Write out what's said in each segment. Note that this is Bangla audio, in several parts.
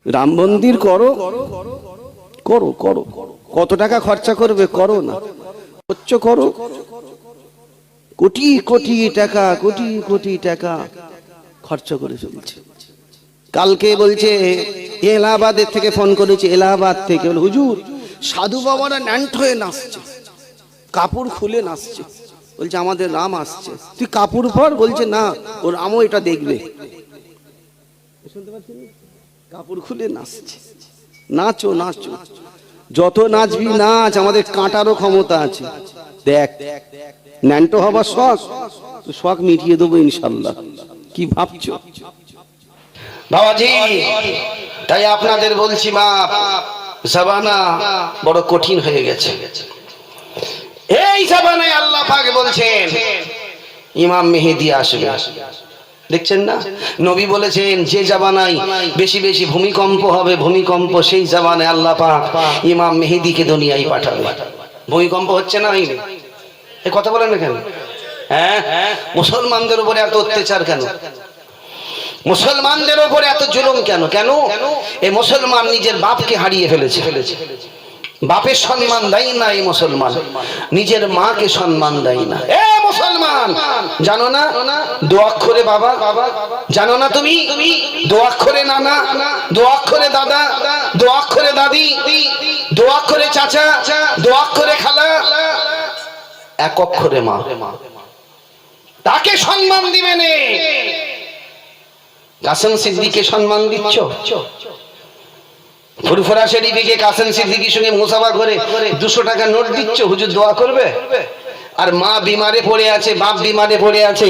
রাম মন্দির করো করো করো, কত টাকা খরচা করবে করো না, খরচ করো, কোটি কোটি টাকা, কোটি কোটি টাকা খরচ করে চলছে। কালকে বলছে এলাহাবাদের থেকে ফোন করেছে, এলাহাবাদ থেকে, বলে হুজুর সাধু বাবারা ন্যান্ট হয়ে নাচছে, কাপড় খুলে নাচছে। বলছে আমাদের রাম আসছে, তুই কাপড় পর। বলছে না, ওর রামও এটা দেখবে। শুনতে পাচ্ছেন? কাপড় খুলে নাচছে। নাচো নাচো, যত নাচবি নাচ, আমাদের কাঁটারও ক্ষমতা আছে। দেখ, ন্যান্টো হবার শখ, শখ মিটিয়ে দেবো ইনশাল্লাহ। কি ভাবছো বাবাজি? তাই আপনাদের বলছি, বাপ জামানা বড় কঠিন হয়ে গেছে। এই জামানায় আল্লাহ পাক বলছেন ইমাম মেহেদী আসবে। দেখছেন না, নবী বলেছেন যে জামানায় বেশি বেশি ভূমিকম্প হবে, ভূমিকম্প, সেই জামানায় আল্লাহ পাক ইমাম মেহেদীকে দুনিয়ায় পাঠাবে। ভূমিকম্প হচ্ছে না, হয়নি? এই কথা বলেন না কেন? হ্যাঁ, মুসলমানদের উপরে এত অত্যাচার কেন? মুসলমানদের উপরে এত জুলুম কেন? কেন এই মুসলমান নিজের বাপকে হারিয়ে ফেলেছে। বাপের সম্মান দেয় না এই মুসলমান, নিজের মাকে সম্মান দেয় না। এ মুসলমান, জানো না দু অক্ষরে বাবা? জানো না তুমি দু অক্ষরে নানা, দু অক্ষরে দাদা, দু অক্ষরে দাদি, দু অক্ষরে চাচা, দু অক্ষরে খালা, এক অক্ষরে মা। তাকে সম্মান দিবে না। কাসেম সিদ্দিককে সম্মান দিচ্ছ? ফুরফুরা শরীফে কাসেম সিদ্দিকীর সঙ্গে মুসাফা করে 200 টাকা নোট দিচ্ছ, হুজুর দোয়া করবে। আর মা বিমারে পড়ে আছে, বাপ বিমারে পড়ে আছে,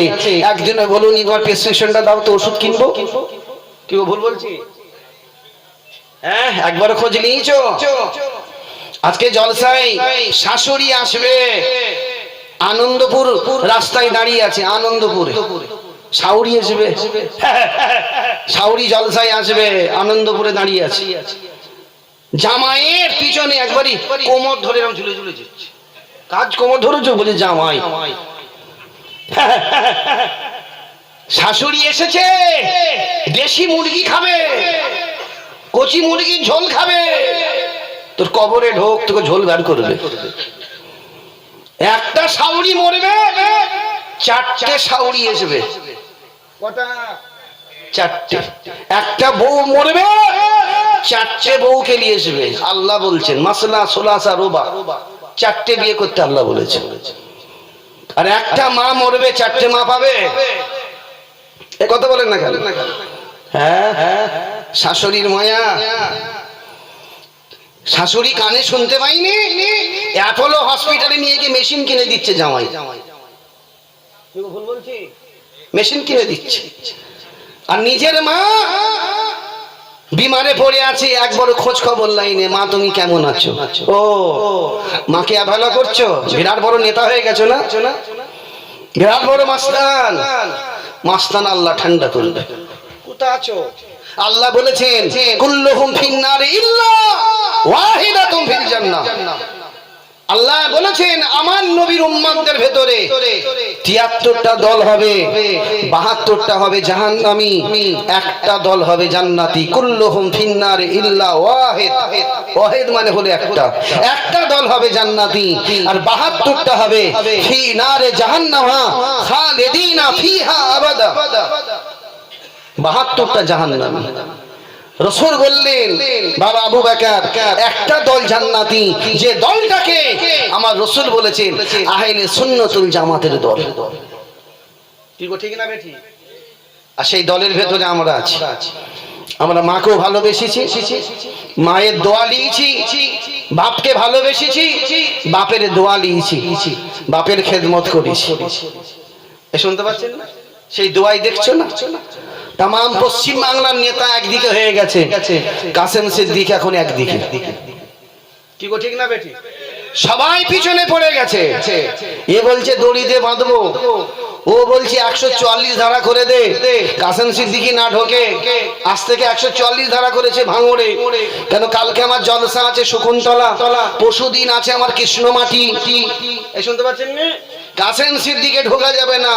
একদিনে বলুন এবার প্রেসক্রিপশনটা দাও তো, ওষুধ কিনবো। কি ভুল বলছি? হ্যাঁ, একবার খোঁজ নিয়েছো? আজকে জলসায় শাশুড়ি আসবে, আনন্দপুর রাস্তায় দাঁড়িয়ে আছে, আনন্দপুরে শাউরি আসবে, শাউরি জলসায় আসবে, আনন্দপুরে দাঁড়িয়ে আছে। জামাইয়ের পিছনে একবারই কোমর ধরে এরকম ঝুলে ঝুলে যাচ্ছে। কাজ কোমর ধরেছো? বলে জামাই। শাশুড়ি এসেছে, দেশি মুরগি খাবে, কচি মুরগির ঝোল খাবে, তোর কবরে ঢোক, তোকে ঝোল বের করবে। একটা শাউরি মরবে, 4টে শাউরি আসবে। কটা? 4টে। একটা বউ মরবে, 4টে বউকে নিয়ে আসবে। আল্লাহ বলছেন মাসলা সোলাসা রোবা, 4টে বিয়ে করতে আল্লাহ বলেছেন। আর একটা মা মরবে, 4টে মা পাবে। এ কথা বলেন না কেন? হ্যাঁ, শাশুড়ির মায়া। শাশুড়ি কানে শুনতে পাইনি, অ্যাপোলো হসপিটালে নিয়ে গিয়ে মেশিন কিনে দিচ্ছে জামাই। ভুল বলছি? মেশিন কিনে দিচ্ছে। আর নিজের মা বিমারে পড়ে আছে, একবার খোঁজ খবর লাইনে, মা তুমি কেমন আছো? ও, মাকে অবহেলা করছো? বিরাট বড় নেতা হয়ে গেছো না, বিরাট বড় মাস্তান। মাস্তান আল্লাহ ঠান্ডা করবে। কোথায় আছো? আল্লাহ বলেছেন কুল্লুহুম ফিন্নার ইল্লা ওয়াহিদাতুম ফিল জান্নাহ। আল্লাহ বলেছেন আমার নবীর উম্মতদের ভেতরে 73টা দল হবে, 72টা হবে জাহান্নামী, একটা দল হবে জান্নাতি। কুল্লুহুম ফিন্নার ইল্লা ওয়াহিদ, ওয়াহিদ মানে হলো একটা দল হবে জান্নাতি, আর 72টা হবে ফি নারে জাহান্নামা খালিদিনা ফিহা আবাদা। 72টা জাহান্নামী। রাসূল বললেন বাবা আবু বকর, একটা দল জান্নাতি, যে দলটাকে আমার রাসূল বলেছেন আহলে সুন্নাতুল জামাতের দল। ঠিক না বেঠি? আর সেই দলের ভেতরে আমরা আছি। আমরা মাকেও ভালোবেসেছি, মায়ের দোয়া নিয়েছি, বাপকে ভালোবেসেছি, বাপের দোয়া নিয়েছি, বাপের খেদমত করেছি। শুনতে পাচ্ছেন না? সেই দোয়াই দেখছো না? তাম পশ্চিম বাংলার নেতা একদিকে হয়ে গেছে, কাসেম সিদ্দিক এখন একদিকে। কি গো, ঠিক না বেটি? সবাই পিছনে পড়ে গেছে। এ বলছে দড়ি দিয়ে বাঁধবো, ও বলছে 144 ধারা করে দে, কাসেম সিদ্দিকী না ঢোকে। আজ থেকে 144 ধারা করেছে ভাঙড়ে। কেন? কালকে আমার জলসা আছে শকুন্তলা, পরশুদিন আছে আমার কৃষ্ণমাটি। এই শুনতে পাচ্ছেন না? কাসেম সিদ্দিকে ঢোকা যাবে না,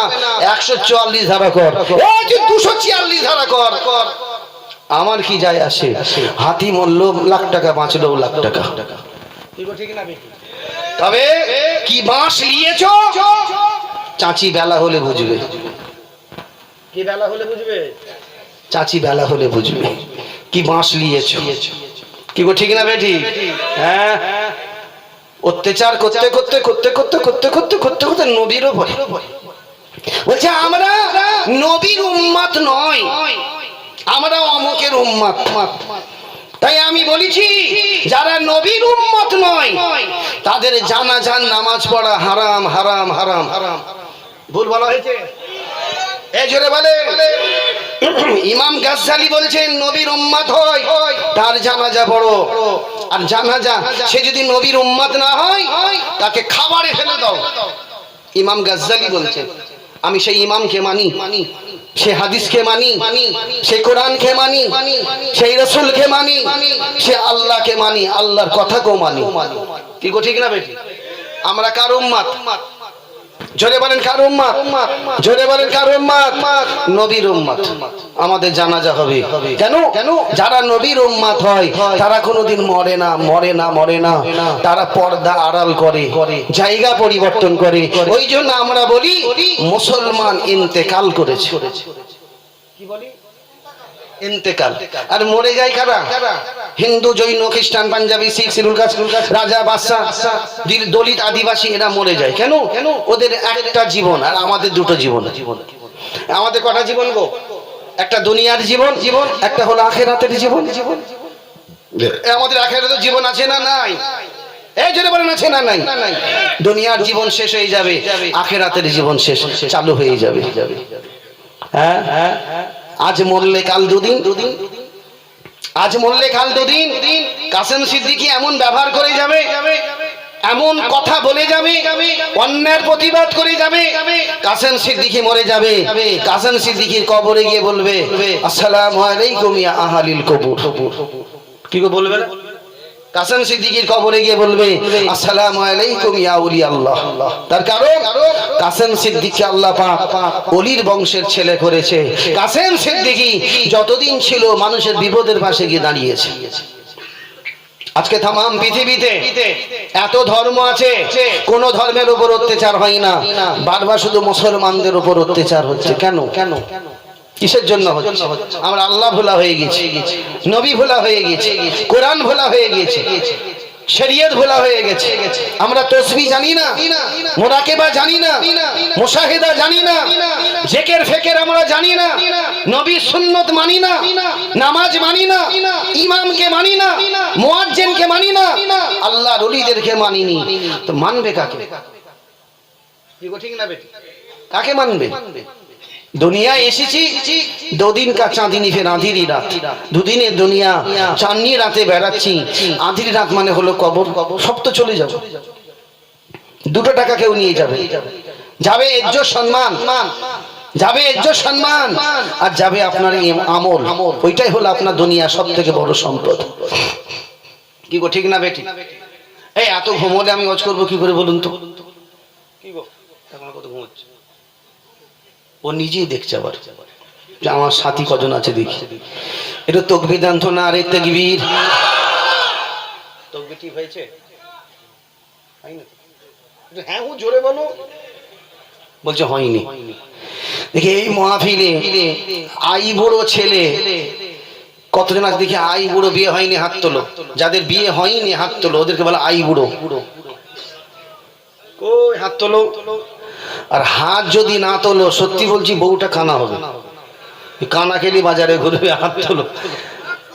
144 ধারা কর, 246 ধারা কর। আমার কি যায় আসে, হাতি মরলো লাখ টাকা, বাঁচলো লাখ টাকা। তবে কি বাঁশ নিয়েছো চাচি বেলা হলে বুঝবে, কি বেলা হলে বুঝবে, চাচি বেলা হলে বুঝবে কি বাঁশ নিয়েছো। কি গো ঠিক না বেটি? হ্যাঁ, অত্যাচার করতে করতে করতে করতে করতে করতে করতে করতে নবীর উপরে বলছে আমরা নবীর উম্মত নয়, আমরা অমুকের উম্মত। তাই আমি বলেছি যারা নবীর উম্মত নয় তাদের জানাজার নামাজ পড়া হারাম হারাম হারাম হারাম। ভুল বলা হয়েছে? এই জোরে বলে। ইমাম গাজ্জালি বলছেন নবীর উম্মত হয় তার জানাজা পড়ো, আর জানাজা সে যদি নবীর উম্মত না হয় তাকে খাবারে ফেলে দাও। ইমাম গাজ্জালি বলছেন। আমি সেই ইমামকে মানি, সে হাদিসকে মানি, সেই কোরআনকে মানি, সেই রাসূলকে মানি, সে আল্লাহকে মানি, আল্লাহর কথাকেও মানি। কি গো ঠিক না বেটি? আমরা কার উম্মত? জোরে বলেন কার উম্মত? জোরে বলেন কার উম্মত? নবীর উম্মত। আমাদের জানাজা হবে কেন? যারা নবীর উম্মত হয় তারা কোনোদিন মরে না, মরে না, মরে না। তারা পর্দা আড়াল করে, জায়গা পরিবর্তন করে। ওই জন্য আমরা বলি মুসলমান ইন্তেকাল করেছে। কি বলি? ইন্তেকাল। আর মরে যায় কারা? হিন্দু, জৈন, খ্রিস্টান, পাঞ্জাবি, শিখ, শ্রীলঙ্কা, রাজা, বাদশা, দলিত, আদিবাসী এরা মরে যায় কেন? ওদের একটা জীবন আর আমাদের দুটো জীবন। আমাদের কটা জীবন গো? একটা দুনিয়ার জীবন, একটা হলো আখিরাতের জীবন। আমাদের আখিরাতের জীবন আছে না নাই? এই জন্য বলেন আছে না নাই? দুনিয়ার জীবন শেষ হয়ে যাবে, আখিরাতের জীবন শেষ চালু হয়ে যাবে। হ্যাঁ, আজ মরলে কাল দুদিন, আজ মরলে কাল দুদিন। কাসেম সিদ্দিকী এমন ব্যবহার করে যাবে, এমন কথা বলে যাবে, অন্যায়ের প্রতিবাদ করে যাবে। কাসেম সিদ্দিকী মরে যাবে, কাসেম সিদ্দিকীর কবরে গিয়ে বলবে আসসালামু আলাইকুম ইয়া আহলিল কবর। কি গো বলবে না? কাসেম সিদ্দিকীর কবরে গিয়ে বলবে আসসালামু আলাইকুম ইয়া ওলি আল্লাহ। তার কারণ কাসেম সিদ্দিকী আল্লাহ পাক ওলির বংশের ছেলে করেছে। কাসেম সিদ্দিকী যতদিন ছিল মানুষের বিপদের পাশে গিয়ে দাঁড়িয়েছে। আজকে তাম পৃথিবীতে এত ধর্ম আছে, কোন ধর্মের উপর অত্যাচার হয় না, বারবার শুধু মুসলমানদের উপর অত্যাচার হচ্ছে। কেন? কিসের জন্য হচ্ছে? আমরা আল্লাহ ভোলা হয়ে গেছি, নবী ভোলা হয়ে গেছি, কোরআন ভোলা হয়ে গেছে, শরীয়ত ভোলা হয়ে গেছে। আমরা তাসবিহ জানি না, মুরাকাবা জানি না, মুশাহিদা জানি না, জিকির ফিকির আমরা জানি না, নবীর সুন্নাত মানি না, নামাজ মানি না, ইমামকে মানি না, মুয়াজ্জিনকে মানি না, আল্লাহর ওলিদেরকে মানিনি। তো মানবে কাকে? কি গো ঠিক না বেটি? কাকে মানবে? দুনিয়া এসেছি দুদিন কা চাঁদিনী ফের আঁধিরি রাত। দুদিনের দুনিয়া, চাঁদনি রাতে বেড়াচ্ছি। আঁধিরি রাত মানে হলো কবর। সব তো চলে যাবে, দুটো টাকা কেউ নিয়ে যাবে, যাবে ইজ্জত সম্মান, যাবে ইজ্জত সম্মান, আর যাবে আপনার আমল। ওইটাই হলো আপনার দুনিয়া সব থেকে বড় সম্পদ। কি গো ঠিক না বেটি? এই এত ঘুমোলে আমি ওয়াজ করবো কি করে বলুন তো? কি গো এখন কত ঘুমোচ্ছে? ও নিজেই দেখছে আবার যে আমার সাথী কজন আছে দেখি। এটা তাকবীর দান তো না? আরে তাকবীর। তাকবীর ঠিক হয়েছে? হয়নি? হ্যাঁ ও জোরে বলো। বলছে হয়নি। দেখি এই মাহফিলে আই বুড়ো ছেলে কতজন আছে দেখি? আই বুড়ো বিয়ে হয়নি হাত তোলো। যাদের বিয়ে হয়নি হাত তোলো, ওদেরকে বলে আই বুড়ো। কই হাত তোলো। আর হাত যদি না তোলো, সত্যি বলছি বউটা কানা হবে। কানা খেলি বাজারে ঘুরবে, হাত তোলো।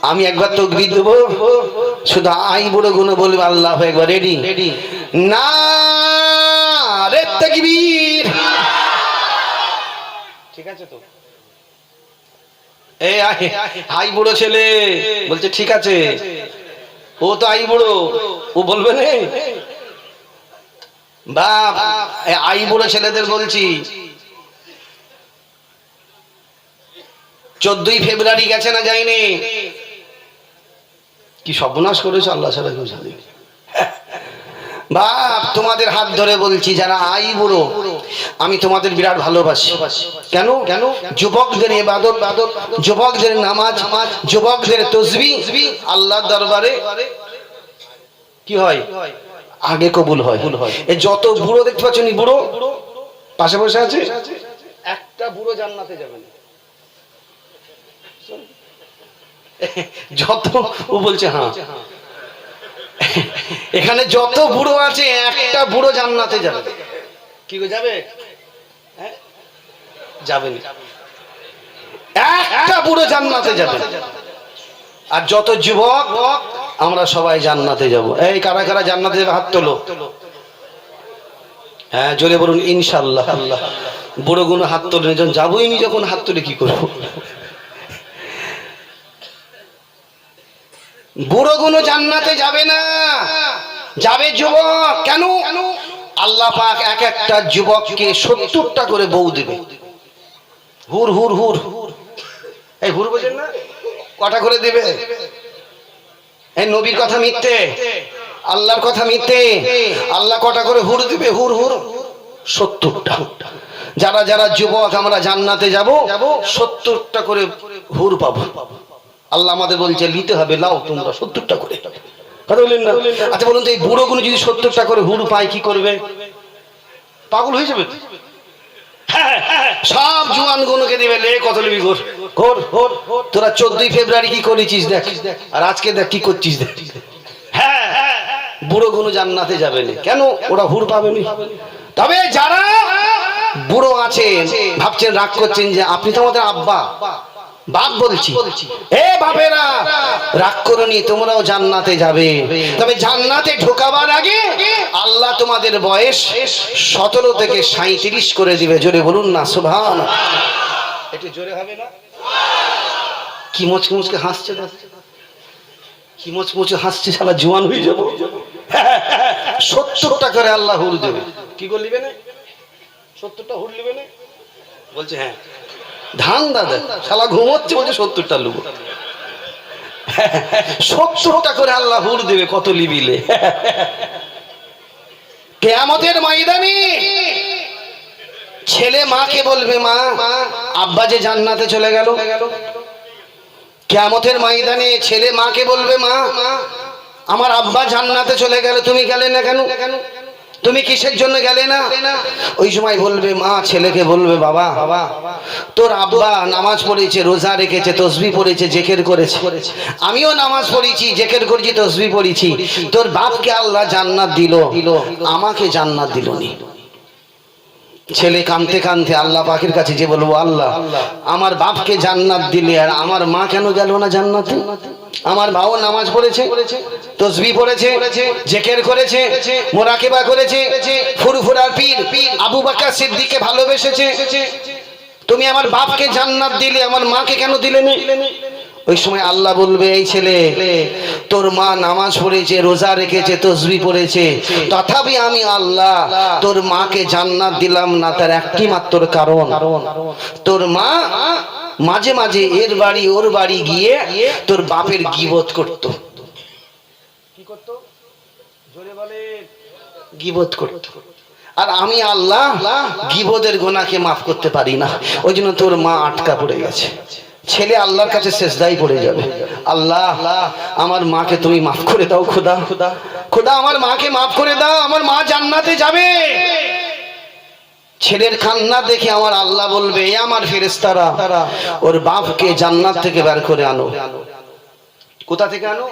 আমি একবার তাকবীর দেবো, শুধু আই বুড়ো গুলো বলবে আল্লাহ একবার। রেডি? না রে তাকবীর। ঠিক আছে তো? এই আই বুড়ো ছেলে বলছে ঠিক আছে, ও তো আই বুড়ো, ও বলবে না। বাপ আই বুড়ো ছেলেদের বলছি, 14ই ফেব্রুয়ারি গেছে না যায়নি? কি সর্বনাশ করেছে আল্লাহ ছাড়া কেউ জানে। বাপ তোমাদের হাত ধরে বলছি, যারা আই বুড়ো আমি তোমাদের বিরাট ভালোবাসি। কেন? যুবকদের ইবাদত, যুবকদের নামাজ, যুবকদের তাসবিহ আল্লাহর দরবারে কি হয়? আগে কবুল হয়। এই যত বুড়ো দেখতে পাচ্ছেন, বুড়ো পাশে বসে আছে, একটা বুড়ো জান্নাতে যাবে না। যত ও বলছে হ্যাঁ, এখানে যত বুড়ো আছে একটা বুড়ো জান্নাতে যাবে। কি যাবে? যাবে না, একটা বুড়ো জান্নাতে যাবে। আর যত যুবক আমরা সবাই জান্নাতে যাব। এই কারা কারা জান্নাতে যাবে হাত তোলো। হ্যাঁ জোরে বলুন ইনশাআল্লাহ। বুড়ো গুলো হাত তোলেন, যখন যাবোই নি, যখন হাত তুলে কি করবো? বুড়ো গুলো জান্নাতে যাবে না, যাবে যুবক। কেন? আল্লাহ পাক এক একটা যুবককে 70টা করে বউ দেবে। হুর হুর হুর, এই হুর বোঝেন না? কটা করে দেবে? এই নবীর কথা মিথ্যে, আল্লাহর কথা মিথ্যে। আল্লাহ কটা করে হুর দিবে? হুর হুর 70টা। যারা যারা যুবক আমরা জান্নাতে যাব, 70টা করে হুর পাবো। আল্লাহ আমাদের বলছে নিতে হবে, লাও তোমরা 70টা করে। কথা বলেন না? আচ্ছা বলুন তো, এই বুড়োগুলো যদি 70টা করে হুর পায় কি করবে? পাগল হয়ে যাবে। সব জুয়ান গুলোকে দিবে, লে কত নিবি ঘোর ঘোর ঘোর। তোরা 14ই ফেব্রুয়ারি কি করেছিস দেখ, আর আজকে দেখ কি করছিস দেখ। হ্যাঁ, বুড়ো গুলো জান্নাতে যাবে না। কেন? ওরা হুর পাবে না। তবে যারা বুড়ো আছে, ভাবছেন রাগ করছেন যে আপনি তো আমাদের আব্বা, বাপ বলছি, এ বাপেরা রাগ করনি, তোমরাও জান্নাতে যাবে। তবে জান্নাতে ঢোকাবার আগে আল্লাহ তোমাদের বয়স 17 থেকে 37 করে দিবে। জোরে বলুন না সুবহানাল্লাহ। একটু জোরে হবে না? কি মুচকে মুচকে হাসছে, কি মুচমুচে হাসছে, শালা জওয়ান হয়ে যাবো। 70টা করে আল্লাহ হুর দেবে। কি করলিবে না? 70টা হুর লিবে না? বলছে হ্যাঁ। ধান দাদা শালা ঘুমোচ্ছে, বলছে 70টা লুব। 70টা করে আল্লাহ হুর দেবে। কত লিবিলে? কিয়ামতের ময়দানে ছেলে মাকে বলবে, মা আব্বা যে জান্নাতে চলে গেল। কিয়ামতের ময়দানে ছেলে মাকে বলবে, মা আমার আব্বা জান্নাতে চলে গেল, তুমি গেলে না কেন? তুমি কিসের জন্য গেলে না? ওই সময় বলবে মা ছেলেকে বলবে, বাবা তোর আব্বা নামাজ পড়েছে, রোজা রেখেছে, তাসবিহ পড়েছে, জিকির করেছে, আমিও নামাজ পড়েছি, জিকির করেছি, তাসবিহ পড়েছি। তোর বাপকে আল্লাহ জান্নাত দিল, আমাকে জান্নাত দিলনি। ছেলে কাঁদতে কাঁদতে আল্লাহ পাকের কাছে যে বলবো, আল্লাহ আমার বাপকে জান্নাত দিলে আর আমার মা কেন গেল না জান্নাতে? আমার বাবা নামাজ পড়েছে, তাসবিহ পড়েছে, জিকির করেছে, মুরাকাবা করেছে, ফুরফুরার পীর আবু বকর সিদ্দিককে ভালোবেসেছে। তুমি আমার বাপকে জান্নাত দিলে, আমার মাকে কেন দিলে না? ওই সময় আল্লাহ বলবে, এই ছেলে তোর মা নামাজ পড়েছে, রোজা রেখেছে, তাসবিহ পড়েছে, তথাপি আমি আল্লাহ তোর মাকে জান্নাত দিলাম না। তার একটি মাত্র কারণ, তোর মা মাঝে মাঝে এর বাড়ি ওর বাড়ি গিয়ে তোর বাপের গীবত করত। কি করত? জোরে বলে। গীবত করত। আর আমি আল্লাহ গীবতের গুনাহকে মাফ করতে পারি না, ওই জন্য তোর মা আটকা পড়ে গেছে। ছেলে আল্লাহর কাছে সেজদায় পড়ে যাবে, আল্লাহ আমার মাকে তুমি মাফ করে দাও, খোদা খোদা আমার মাকে মাফ করে দাও, আমার মা জান্নাতে যাবে। ছেলের কান্না দেখে আমার আল্লাহ বলবে, এ আমার ফেরেশতারা ওর বাপকে জান্নাত থেকে বের করে আনো। কোথা থেকে আনো?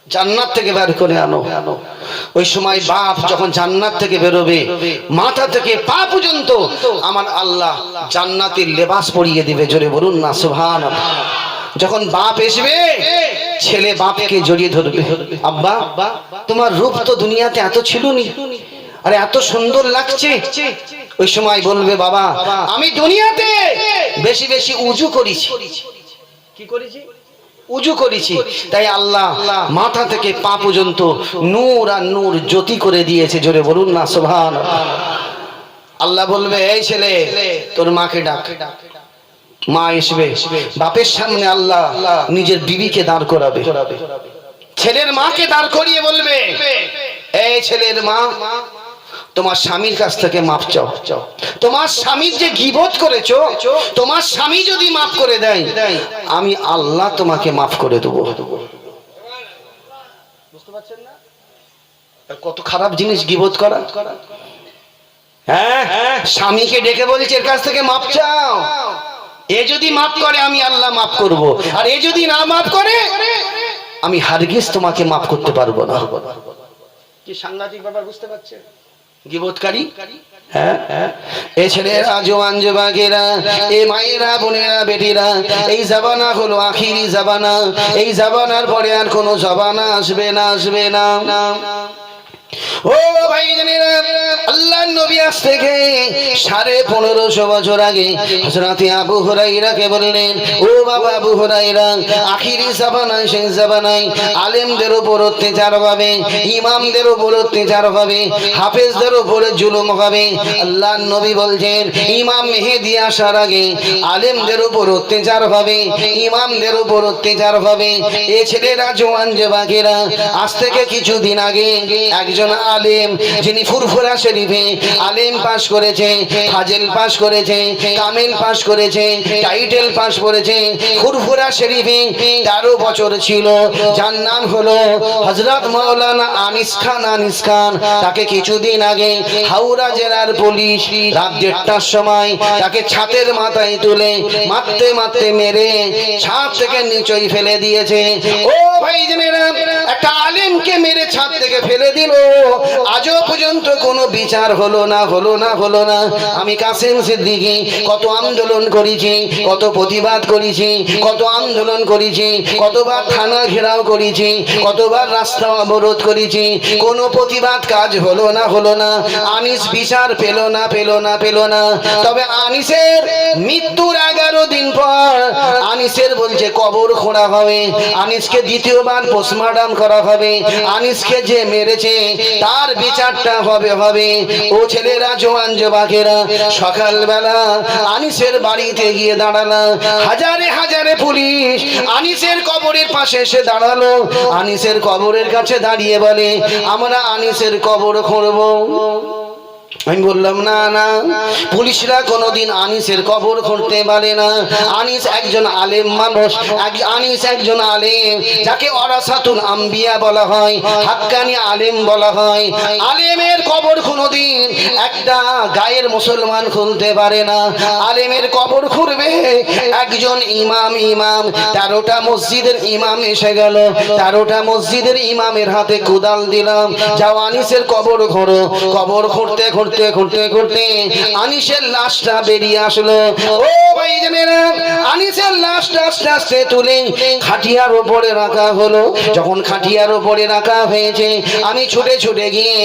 জান্নাত থেকে বের করে আনো। ওই সময় বাপ যখন জান্নাত থেকে বেরোবে, মাথা থেকে পা পর্যন্ত আমার আল্লাহ জান্নাতের লেবাস পরিয়ে দিবে। জোরে বলুন না সুবহানাল্লাহ। যখন বাপ আসবে, ছেলে বাপকে জড়িয়ে ধরবে, আব্বা তোমার রূপ তো দুনিয়াতে এত ছিল না, আরে এত সুন্দর লাগছে। ওই সময় বলবে, বাবা আমি দুনিয়াতে বেশি বেশি উজু করেছি। কি করেছি? উজু করেছি, তাই আল্লাহ মাথা থেকে পা পর্যন্ত নূর আর নূর জ্যোতি করে দিয়েছে। জোরে বলুন না সুবহানাল্লাহ। আল্লাহ বলবে, এই ছেলে তোর মাকে ডাক। মা আসবে, বাপের সামনে আল্লাহ নিজের বিবিকে দাঁড় করাবে, ছেলের মাকে দাঁড় করিয়ে বলবে, এই ছেলের মা তোমার স্বামীর কাছ থেকে মাপ চাও। তোমার স্বামীর যে গীবত করেছো, তোমার স্বামী যদি মাফ করে দেয়, আমি আল্লাহ তোমাকে মাফ করে দেবো। বুঝতে পারছেন না কত খারাপ জিনিস গীবত করা? হ্যাঁ, স্বামীকে ডেকে বলছে এর কাছ থেকে মাপ চাও, এ যদি মাফ করে আমি আল্লাহ মাফ করব, আর এ যদি না মাফ করে আমি হারগিজ তোমাকে মাফ করতে পারবো না। কি সাংঘাতিক ব্যাপার, বুঝতে পারছেন? গীবতকারী, হ্যাঁ, এ ছেলেরা, জওয়ান যুবকেরা, এ মায়েরা, বোনেরা, বেটিরা, এই জামানা হলো আখিরি জামানা। এই জামানার পরে আর কোনো জামানা আসবে না, আসবে না। ও ভাই জানেরা, আল্লাহর নবী আজ থেকে 1550 বছর আগে হযরত আবু হুরায়রাকে বললেন, ও বাবা আবু হুরায়রা, আখিরি জামানায়, সেই জামানায় আলেমদের উপর অত্যাচার হবে, ইমামদের উপর অত্যাচার হবে, হাফেজদের উপর জুলুম হবে। আল্লাহর নবী বলছেন ইমাম মেহেদী আসার আগে আলেমদের উপর অত্যাচার হবে, ইমামদের উপর অত্যাচার হবে। এ ছেলেরা, জওয়ান যুবকেরা, আজ থেকে কিছুদিন আগে একজন আলেম, যিনি ফুরফুরা শরীফে আলেম পাশ করেছে, ফাজিল পাশ করেছে, কামিল পাশ করেছে, টাইটেল পাশ করেছে, ফুরফুরা শরীফে 13 বছর ছিল, যার নাম হলো হযরত মাওলানা আনিস খান। আনিস খান, তাকে কিছুদিন আগে হাওড়া জেলার পুলিশ রাত 1:30টার সময় তাকে ছাদের মাথায় তুলে মারতে মারতে মেরে ছাদ থেকে নিচেই ফেলে দিয়েছে। ও ভাই জানেরা, একটা আলেমকে মেরে ছাদ থেকে ফেলে দিল, আজও পর্যন্ত কোনো বিচার হলো না, হলো না, হলো না। আমি কাসেম সিদ্দিকী কত আন্দোলন করেছি, কত প্রতিবাদ করেছি, কত আন্দোলন করেছি, কতবার থানা ঘেরাও করেছি, কতবার রাস্তা অবরোধ করেছি, কোনো প্রতিবাদ কাজ হলো না, হলো না। আনিস বিচার পেল না, পেল না, পেল না। তবে আনিসের মৃত্যুর 11 দিন পর আনিসের বলছে কবর খোঁড়া হবে, আনিসকে দ্বিতীয়বার পোস্টমর্টম করা হবে, আনিসকে যে মেরেছে তার বিচারটা হবে, হবে। ও ছেলেরা, জওয়ান যুবকেরা, সকালবেলা আনিসের বাড়িতে গিয়ে দাঁড়ালো, হাজারে হাজারে পুলিশ আনিসের কবরের পাশে এসে দাঁড়ালো। আনিসের কবরের কাছে দাঁড়িয়ে বলে আমরা আনিসের কবর খুঁড়বো। আমি বললাম না না, পুলিশরা কোনোদিন আনিসের কবর খুঁড়তে পারে না। আনিস একজন আলেম মানুষ, আনিস একজন আলেম, যাকে ওয়ারাসাতুল আম্বিয়া বলা হয়, হাক্কানি আলেম বলা হয়। আলেমের কবর কোনোদিন একটা গায়ের মুসলমান খুলতে পারে না। আলেমের কবর খুঁড়বে একজন ইমাম। ইমাম 13টা মসজিদের ইমাম এসে গেল, 13টা মসজিদের ইমামের হাতে কোদাল দিলাম, যাও আনিসের কবর খোঁড়ো। কবর খুঁড়তে খুঁড়তে খুঁড়তে খুঁড়তে আনিসের লাশটা বেরিয়ে আসলো। ও ভাই জানেরা, আনিসের লাশটা আস্তে আস্তে তুলে খাটিয়ার উপরে রাখা হলো। যখন খাটিয়ার উপরে রাখা হয়েছে, আমি ছুটে ছুটে গিয়ে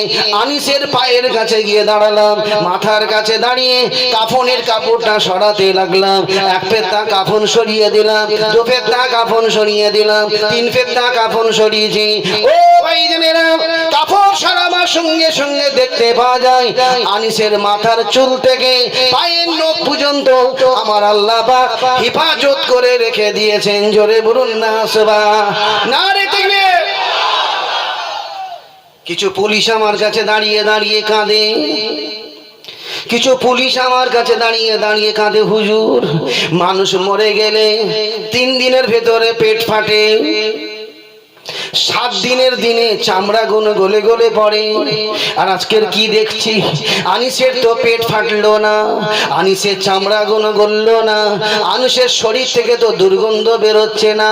আনিসের পায়ের কাছে গিয়ে দাঁড়ালাম, মাথার কাছে দাঁড়িয়ে কাফনের কাপড়টা সরাতে লাগলাম। 1 ফেতা কাফন সরিয়ে দিলাম, 2 ফেতা কাফন সরিয়ে দিলাম, 3 ফেতা কাফন সরিয়েছি। ও ভাই জানেরা, কাফন সরাবার সঙ্গে সঙ্গে দেখতে পাওয়া যায় আনিসের মাথার চুল থেকে পায়ের নখ পর্যন্ত আমার আল্লাহ পাক হেফাজত করে রেখে দিয়েছেন। জোরে বলুন না সুবহানাল্লাহ। কিছু পুলিশ আমার কাছে দাঁড়িয়ে দাঁড়িয়ে কাঁদে, কিছু পুলিশ আমার কাছে দাঁড়িয়ে দাঁড়িয়ে কাঁদে, হুজুর মানুষ মরে গেলে 3 দিনের ভেতরে পেট ফাটে, 7 দিনের দিনে চামড়া গুলো গলে গলে পড়ে। আর আজকের কি দেখছি, আনিসের তো পেট ফাটলো না, আনিসের চামড়া গুলো গললো না, আনিসের শরীর থেকে তো দুর্গন্ধ বেরোচ্ছে না।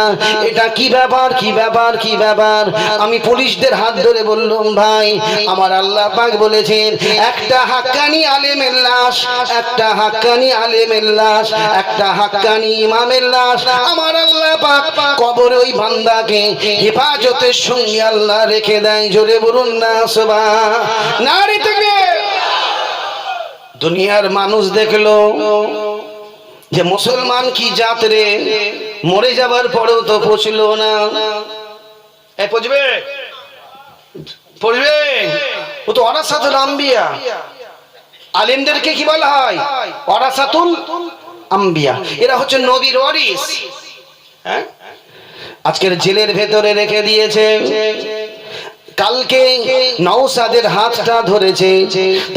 এটা কি ব্যাপার, কি ব্যাপার, কি ব্যাপার? আমি পুলিশদের হাত ধরে বললাম, ভাই আমার আল্লাহ পাক বলেছেন একটা হাক্কানি আলেমের লাশ, একটা হাক্কানি আলেমের লাশ, একটা হাক্কানি ইমামের লাশ আমার আল্লাহ পাক কবরে ওই বান্দাকে হেফাজতের সঙ্গে আল্লাহ রেখে দেয়। জোরে বলুন না সুবহানাল্লাহ। দুনিয়ার মানুষ দেখলো যে মুসলমান কি জাত রে, মরে যাবার পরেও তো পচলো না। পচবে পচবে, ও তো ওয়ারাসাতুল আম্বিয়া। আলেমদেরকে কি বলা হয়? ওয়ারাসাতুল আম্বিয়া। এরা হচ্ছে নবীর ওয়ারিস। হ্যাঁ, আজকের জেলের ভেতরে রেখে দিয়েছে, কালকে নওশাদের হাতটা ধরেছে,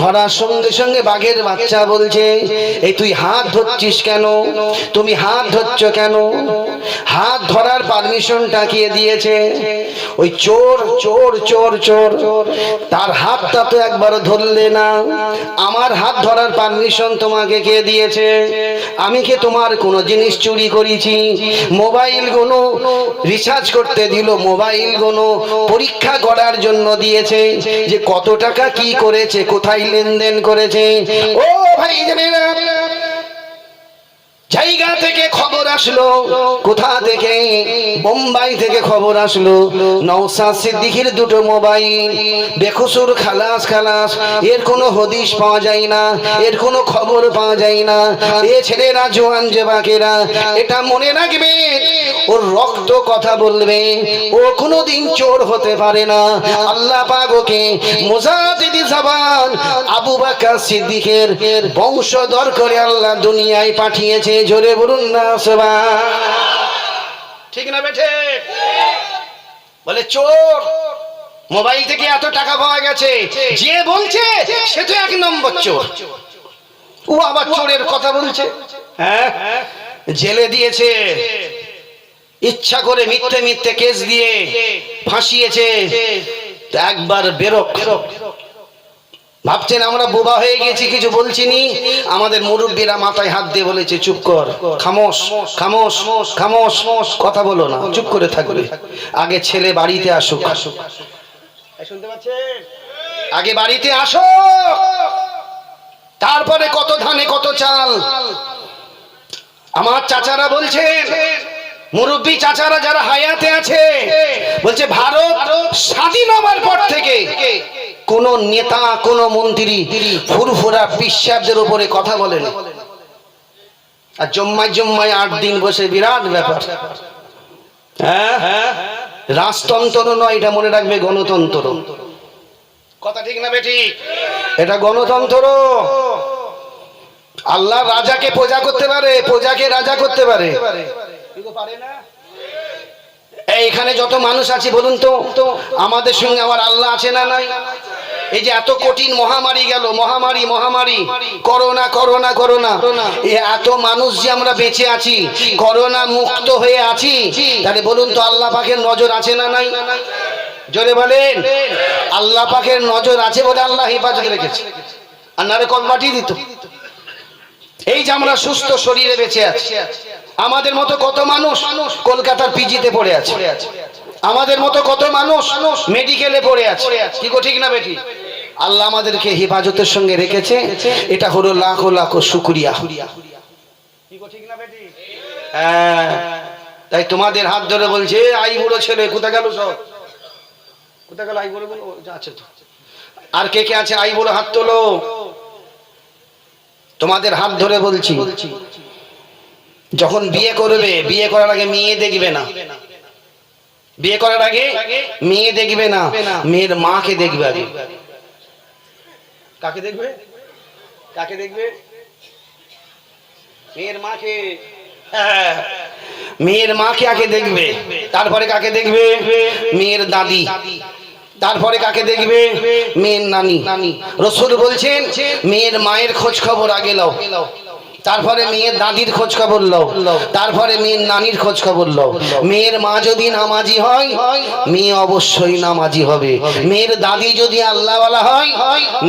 ধরার সঙ্গে সঙ্গে বাঘের বাচ্চা বলছে, এই তুই হাত ধরছিস কেন, তুমি হাত ধরছো কেন? হাত ধরার পারমিশনটা কে দিয়েছে? ওই চোর চোর চোর চোর, তার হাতটা তো একবার ধরলে না। আমার হাত ধরার পারমিশন তোমাকে কে দিয়েছে? আমি কি তোমার কোনো জিনিস চুরি করেছি? মোবাইল গুলো রিচার্জ করতে দিল, মোবাইল গুলো পরীক্ষা করার জন্য দিয়েছে যে কত টাকা কি করেছে, কোথায় লেনদেন করেছে। ও ভাই জানেনা, জায়গা থেকে খবর আসলো, কোথা থেকে? বোম্বাই থেকে খবর আসলো, নওশাদ সিদ্দিকীর দুটো মোবাইল বেকসুর খালাস খালাস, এর কোনো হদিশ পাওয়া যায় না, এর কোনো খবর পাওয়া যায় না। এ ছেলেরা, জোয়ান যুবকেরা, এটা মনে রাখবে, ওর রক্ত কথা বলবে, ও কোনোদিন চোর হতে পারে না। আল্লাহ পাক ওকে মুজাদ্দিদি জামান আবু বকর সিদ্দিকের বংশধর করে আল্লাহ দুনিয়ায় পাঠিয়েছে। জোরে বলুন না সুবহান। ঠিক না বেঠে? বলে চোর, মোবাইল থেকে এত টাকা পাওয়া গেছে, যে বলছে সে তো এক নম্বর চোর। ও আবার চোরের কথা বলছে। হ্যাঁ, জেলে দিয়েছে, ইচ্ছা করে মিথ্যে মিথ্যে কেস দিয়ে ফাঁসিয়েছে। একবার বেরোক। ভাবছেন আমরা বোবা হয়ে গেছি, কিছু বলছিনি? আমাদের মুরব্বীরা মাথায় হাত দিয়ে বলেছে চুপ কর, খামোশ খামোশ খামোশ, কথা বলো না, চুপ করে থাকবে। আগে ছেলে বাড়িতে আসুক। শুনতে পাচ্ছেন? আগে বাড়িতে আসো, তারপরে কত ধানে কত চাল। আমার চাচারা বলছেন, মুরব্বী চাচারা যারা হায়াতে আছে, বলছে ভারত স্বাধীন হবার পর থেকে কোন নেতা, কোন মন্ত্রী ফুরফুরা পিশাবদের উপরে কথা বলেন। আর জম্মায় জম্মায় 8 দিন বসে, বিরাট ব্যাপার। হ্যাঁ, রাজতন্ত্র নয়, এটা মনে রাখবে, গণতন্ত্র। কথা ঠিক না বেটি? এটা গণতন্ত্র। আল্লাহ রাজাকে প্রজা করতে পারে, প্রজাকে রাজা করতে পারে। এইখানে যত মানুষ আছে বলুন তো, আমাদের সঙ্গে আবার আল্লাহ আছে না নাই? এই যে এত কঠিন মহামারী গেল, মহামারী মহামারী, করোনা করোনা করোনা, এত মানুষ যে আমরা বেঁচে আছি, করোনা মুক্ত হয়ে আছি, তাহলে বলুন তো আল্লাহ পাকের নজর আছে না নাই? জোরে বলেন। আল্লাহ পাকের নজর আছে বলে আল্লাহ হেফাজত রেখেছে, আর নারে কম পাঠিয়ে দিত। এই যে আমরা সুস্থ শরীরে বেঁচে আছি, আমাদের মতো কত মানুষ কলকাতার পিজিতে পড়ে আছে, আমাদের মতো কত মানুষ মেডিকেলে পড়ে আছে। কি গো ঠিক না বেটি? আল্লাহ আমাদেরকে হেফাজতের সঙ্গে রেখেছে, এটা হলো লাখো লাখো শুকরিয়া। কি গো ঠিক না বেটি? হ্যাঁ, তাই তোমাদের হাত ধরে বলছে, আই বুড়ো ছেলে কোথা গেল, সব কোথা গেল? আই বুড়ো বলো আছে তো। আর কে কে আছে আই বুড়ো হাত তোলো। তোমাদের হাত ধরে বলছি, যখন বিয়ে করবে, বিয়ে করার আগে মেয়ে দেখবে না, বিয়ে করার আগে মেয়ে দেখবে না, মেয়ের মাকে দেখবে আগে। কাকে দেখবে? কাকে দেখবে? মেয়ের মাকে। হ্যাঁ, মেয়ের মাকে আগে দেখবে, তারপরে কাকে দেখবে? মেয়ের দাদি। তারপরে কাকে দেখবে? মেয়ের নানি। রাসূল বলছেন মেয়ের মায়ের খোঁজ খবর আগে নাও, তারপরে মেয়ের দাদির খোঁজ খবর নাও, তারপরে মেয়ের নানির খোঁজ খবর নাও। মেয়ের মা যদি নামাজি হয়, মেয়ে অবশ্যই নামাজি হবে। মেয়ের দাদি যদি আল্লাহওয়ালা হয়,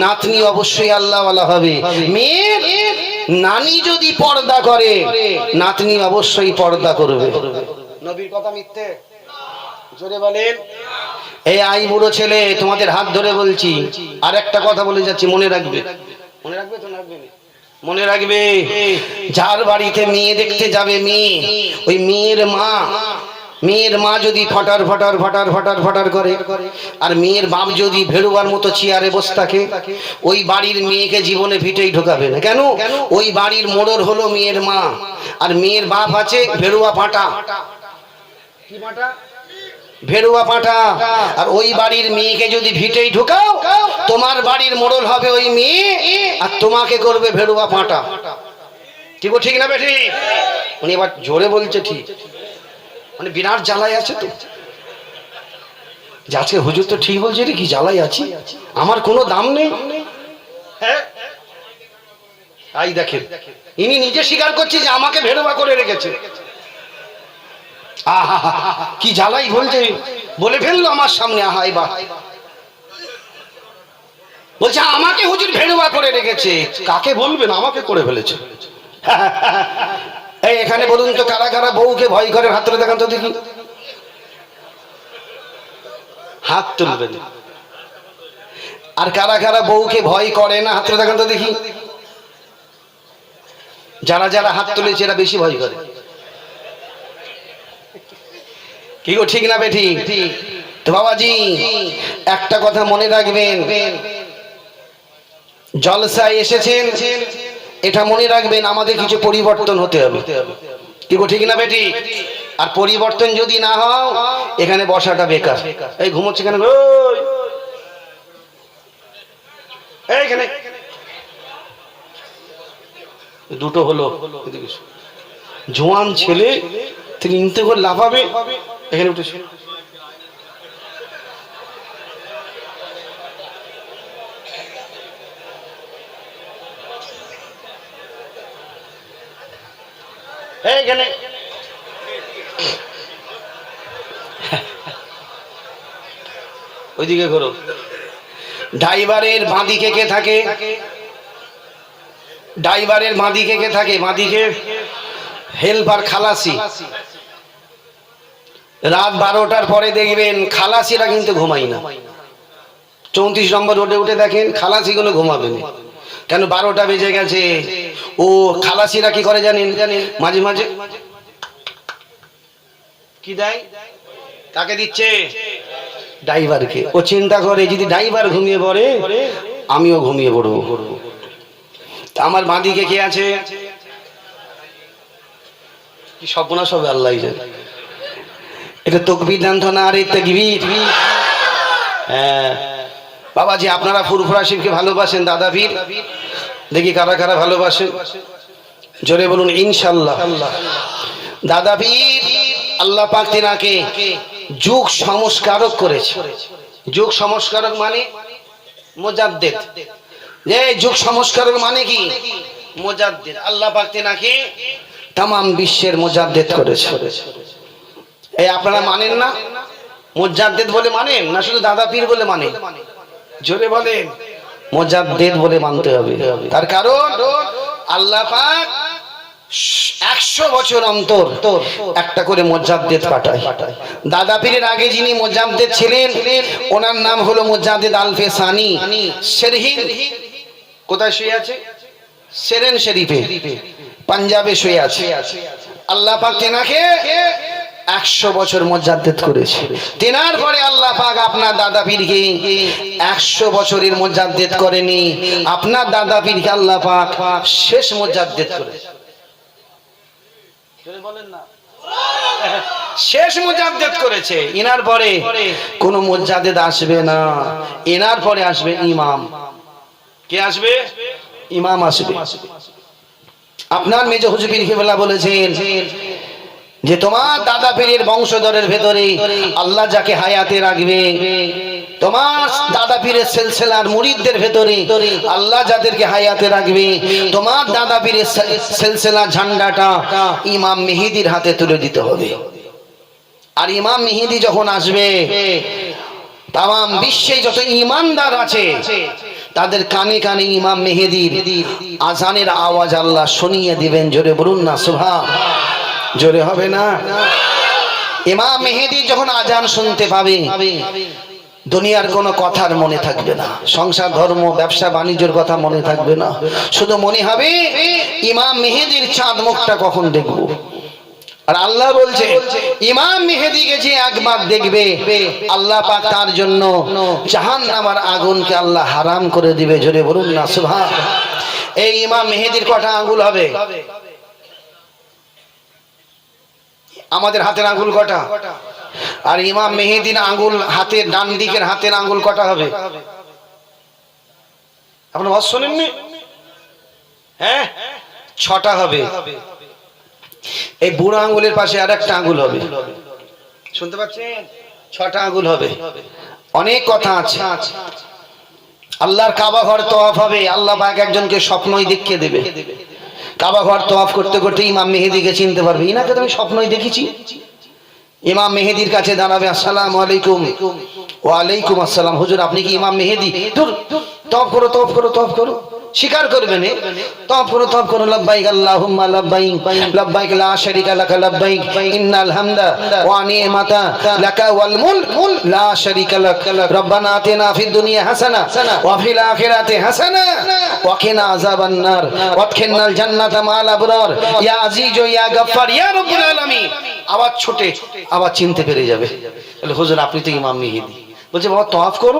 নাতনি অবশ্যই আল্লাহওয়ালা হবে। মেয়ের নানি যদি পর্দা করে, নাতনি অবশ্যই পর্দা করবে। নবীর কথা মিথ্যে? জোরে বলেন। এই আই বুড়ো ছেলে, তোমাদের হাত ধরে বলছি, আর একটা কথা বলে যাচ্ছি, মনে রাখবে। মনে রাখবে তো? রাখবে, মনে রাখবে। যার বাড়িতে মেয়ে দেখতে যাবে মেয়ে, ওই মেয়ের মা যদি ফটার ফটার ফটার ফটার ফটার করে, আর মেয়ের বাপ যদি ভেড়ুয়ার মতো চেয়ারে বসে থাকে, ওই বাড়ির মেয়েকে জীবনে ভিটেই ঢোকাবে না। কেন? ওই বাড়ির মোড়র হলো মেয়ের মা, আর মেয়ের বাপ আছে ভেড়ুয়া পাঁটা। কি পাঁটা? ভেড়ুয়া পাঁটা। আর ওই বাড়ির মেয়েকে যদি ভিটেই ঢুকাও, তোমার বাড়ির মোড়ল হবে ওই মেয়ে, আর তোমাকে করবে ভেড়ুয়া পাঁটা। ঠিক ঠিক না বেঠি? উনি এবার জোরে বলছে ঠিক, মানে বিরাট জ্বালায় আছে তো। যে আজকে হুজুর তো ঠিক বলছে রে, কি জ্বালাই আছি, আমার কোনো দাম নেই। হ্যাঁ, তাই দেখেন ইনি নিজে স্বীকার করছে যে আমাকে ভেড়ুয়া করে রেখেছে। আহা, কি জ্বালাই বলছে, বলে ফেললো আমার সামনে। আহাই বা, বলছে আমাকে হুজুর ভেড়ুয়া করে রেখেছে। কাকে বলবেন, আমাকে করে ফেলেছে। এই এখানে বলুন তো কারা কারা বউকে ভয় করে, হাত তুলে দেখান তো দেখি, হাত তুলবেন। আর কারা কারা বউকে ভয় করে না, হাত তুলে দেখান তো দেখি। যারা যারা হাত তুলেছে এরা বেশি ভয় করে। কি গো, ঠিক না বেঠি? তো বাবাজি একটা কথা মনে রাখবেন, জলসায় এসেছেন, এটা মনে রাখবেন আমাদের কিছু পরিবর্তন হতে হবে। কি গো, ঠিক না বেটি? আর পরিবর্তন যদি না হয় এখানে বসাটা বেকার। এই ঘুমোচ্ছে কেন? এইখানে দুটো হলো, জোয়ান ছেলে তিনি ইনতে করে লাফাবে, এখানে উঠে এইখানে ওইদিকে করো। ড্রাইভারের বাঁদিকে কে থাকে? ড্রাইভারের বাঁদিকে কে থাকে? বাঁদিকে হেল্পার, খালাসি। রাত 12টার পরে দেখবেন খালাসিরা কিন্তু ঘুমাই না। 34 নম্বর রোডে উঠে দেখেন খালাসিগুলো ঘুমাবে না। কেন? 12টা বেজে গেছে। ও খালাসিরা কি করে জানেন? মাঝে মাঝে কি দেয়? কাকে দিচ্ছে? ড্রাইভারকে। ও চিন্তা করে যদি ড্রাইভার ঘুমিয়ে পড়ে আমিও ঘুমিয়ে পড়বো। আমার বাঁদিকে কে আছে? কি সর্বনাশ হবে আল্লাহ জানে। এটা তাকবীর জানত না? আরে তাকবীর। হ্যাঁ বাবাজি, আপনারা ফুরফুরা শিবকে ভালোবাসেন? দাদা পীর দেখি কারা কারা ভালোবাসেন, জোরে বলুন ইনশাআল্লাহ। দাদা পীর আল্লাহ পাক তিনাকে যুগ সংস্কারক করেছে। যুগ সংস্কারক মানে মুজাদ্দিদ। এই যুগ সংস্কারক মানে কি? মুজাদ্দিদ। আল্লাহ পাক তিনাকে তামাম বিশ্বের মুজাদ্দিদ করেছে। এই আপনারা মানেন না? মুজাদ্দিদ বলে মানেন না শুধু দাদা পীর বলে মানেন? জোরে বলেন। মুজাদ্দিদ বলে মানতে হবে। তার কারণ আল্লাহ পাক 100 বছর অন্তর একটা করে মুজাদ্দিদ পাঠায়। দাদা পীরের আগে যিনি মুজাদ্দিদ ছিলেন ওনার নাম হলো মুজাদ্দিদ আলফে সানি শেরহিন। কোথায় শুয়ে আছে? সেরেন শরীফে, পাঞ্জাবে শুয়ে আছে। আল্লাহ পাক তেনাকে 100 বছর মুজাদ্দিদ করেছে। তেনার পরে আল্লাহ পাক আপনার দাদা পীরকে 100 বছরের মুজাদ্দিদ করেনি, আপনার দাদা পীরকে আল্লাহ পাক শেষ মুজাদ্দিদ করেছে। বলেন না, শেষ মুজাদ্দিদ করেছে। এনার পরে কোন মুজাদ্দিদ আসবে না। এনার পরে আসবে ইমাম। কে আসবে? ইমাম আসবে। আপনার মেজো হুজুর পীর কেবলা বলেছেন যে তোমার দাদা পীরের বংশধরের ভেতরে আল্লাহ যাকে হায়াতে রাখবে, তোমার দাদা পীরের সিলসিলার মুরিদদের ভেতরে আল্লাহ যাদেরকে হায়াতে রাখবে, তোমার দাদা পীরের সিলসিলার ঝান্ডাটা ইমাম মেহেদীর হাতে তুলে দিতে হবে। আর ইমাম মেহেদী যখন আসবে তাম বিশ্বে যত ঈমানদার আছে তাদের কানে কানে ইমাম মেহেদীর আজানের আওয়াজ আল্লাহ শুনিয়ে দিবেন। জোরে বলুন না সুবহান। জোরে হবে না? ইমাম মেহেদী যখন আজান শুনতে পাবে দুনিয়ার কোনো কথার মনে থাকবে না, সংসার ধর্ম ব্যবসা বাণিজ্যের কথা মনে থাকবে না, শুধু মনে হবে ইমাম মেহেদীর চাঁদ মুখটা কখন দেখব। আর আল্লাহ বলছে ইমাম মেহেদীকে যে একবার দেখবে আল্লাহ পাক তার জন্য জাহান্নামের আগুনকে আল্লাহ হারাম করে দিবে। জোরে বলুন না সুবহান। এই ইমাম মেহেদীর কটা আঙ্গুল হবে? আমাদের হাতের আঙ্গুল কটা? আর ইমাম মেহেদীর আঙ্গুল, হাতের ডান দিকের হাতের আঙ্গুল কটা হবে? আপনারা ওয়াজ শুনেননি? হ্যাঁ, 6টা হবে। এই বুড়ো আঙ্গুলের পাশে আর একটা আঙ্গুল হবে, শুনতে পাচ্ছেন? 6টা আঙ্গুল হবে। অনেক কথা আছে। আল্লাহর কাবা ঘর তওয়াফ হবে, আল্লাহ পাক একজনকে স্বপ্নই দেখিয়ে দেবে। কাবা ঘর তওয়াফ করতে করতে ইমাম মেহেদিকে চিনতে পারবে, ইনাকে তো আমি স্বপ্নই দেখেছি। ইমাম মেহেদির কাছে দাঁড়াবে, আসসালামু আলাইকুম। ওয়ালাইকুম আসসালাম। হুজুর আপনি কি ইমাম মেহেদি? দূর, তওয়াফ করো তওয়াফ করো তওয়াফ করো। স্বীকার করবেন, তওয়াফ করো তওয়াফ করো। লাব্বাইক আল্লাহুম্মা লাব্বাইক, লাব্বাইক লা শারীকা লাকা লাব্বাইক, ইন্নাল হামদা ওয়া নি'মাতা লাকা ওয়াল মুলক লা শারীকা লাক, রব্বানা আতিনা ফিদ দুনিয়া হাসানা ওয়া ফিল আখিরাতি হাসানা ওয়া কিনা আযাবান নার ওয়াদখিলনাল জান্নাতা মা'আল আবরার ইয়া আজিজ ইয়া গফফার ইয়া রাব্বুল আলামিন। আবার ছোটে আবার চিনতে পেরে যাবে। বলে হুজুর আপনি তো ইমাম মেহেদি। বলছে বাবা তওয়াফ করো।